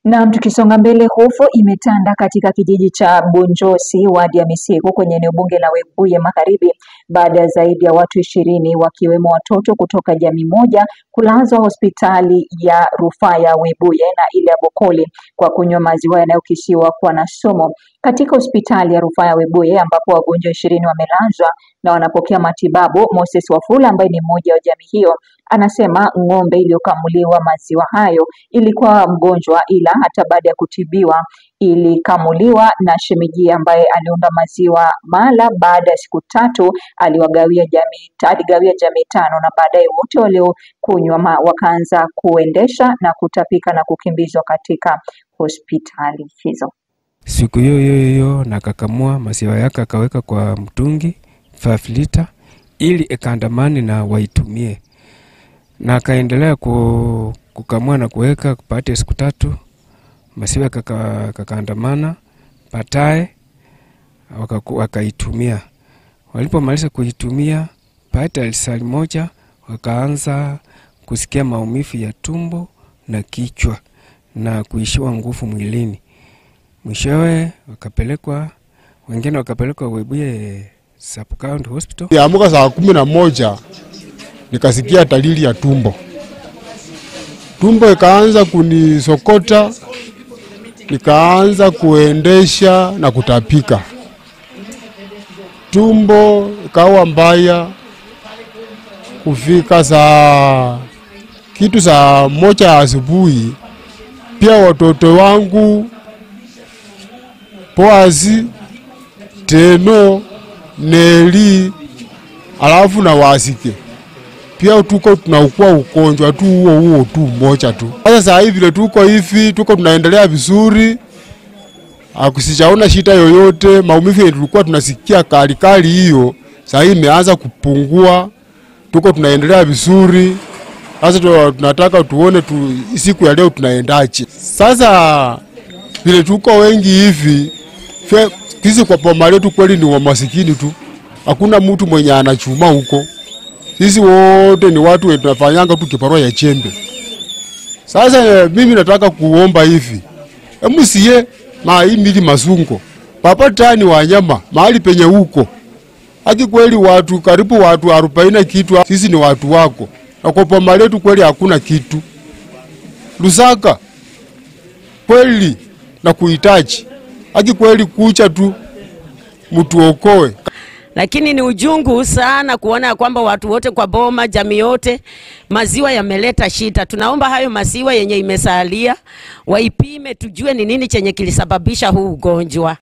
Na tukisonga mbele, hofu imetanda katika kijiji cha Bunjosi, wadi ya Misigo kwenye eneo bunge la Webuye Magharibi baada ya zaidi ya watu 20 wakiwemo watoto kutoka jamii moja kulazwa hospitali ya rufaa ya Webuye na ile ya Bokoli kwa kunywa maziwa yanayokisiwa kuwa na sumu. Katika hospitali ya rufaa ya Webuye ambapo wagonjwa 20 wamelazwa na wanapokea matibabu, Moses Wafula ambaye ni mmoja wa jamii hiyo anasema ng'ombe iliyokamuliwa maziwa hayo ilikuwa mgonjwa, ila hata baada ya kutibiwa ilikamuliwa na shemeji ambaye aliunda maziwa mala. Baada ya siku 3 aligawia jamii 5 na baadaye wote waliokunywa wakaanza kuendesha na kutapika na kukimbizwa katika hospitali hizo. Siku hiyo nakakamua maziwa yake akaweka kwa mtungi 5 lita ili ekandamani na waitumie, na akaendelea kukamua na kuweka kupata siku 3 maziwa kakaandamana. Baadaye wakaitumia. Walipomaliza kuitumia baada ya saa moja wakaanza kusikia maumivu ya tumbo na kichwa na kuishiwa nguvu mwilini. Mwishowe wengine wakapelekwa Webuye Sub-County Hospital. Niamka saa 11 nikasikia dalili ya tumbo ikaanza kunisokota, nikaanza kuendesha na kutapika. Tumbo ikawa mbaya. Kufika saa 1 asubuhi, pia watoto wangu Poazi, Teno, Neli, alafu na Wasike pia tuko tunaukua ugonjwa tu huo tu mmoja tu. Sasa hivi vile tuko hivi, tuko tunaendelea vizuri. Akusijaona shida yoyote. Maumivu tulikuwa tunasikia kali hiyo sasa hivi imeanza kupungua. Tuko tunaendelea vizuri. Sasa tunataka tuone siku ya leo tunaendaje. Sasa vile tuko wengi hivi, sisi kwa boma letu kweli ni wa masikini tu. Hakuna mtu mwenye anachuma huko. Sisi wote ni watu wetu tunafanyanga tu kibarua ya chembe. Sasa mimi nataka kuomba hivi. Msiye hii mazungo. Papa tani wanyama mahali penye huko. Haki kweli watu karibu watu 40 kitu, sisi ni watu wako. Na kwa boma letu kweli hakuna kitu. Lusaka kweli na kuhitaji. Haki kweli kucha tu mtu okoe. Lakini ni ujungu sana kuona kwamba watu wote kwa boma, jamii yote, maziwa yameleta shida. Tunaomba hayo maziwa yenye imesalia waipime, tujue ni nini chenye kilisababisha huu ugonjwa.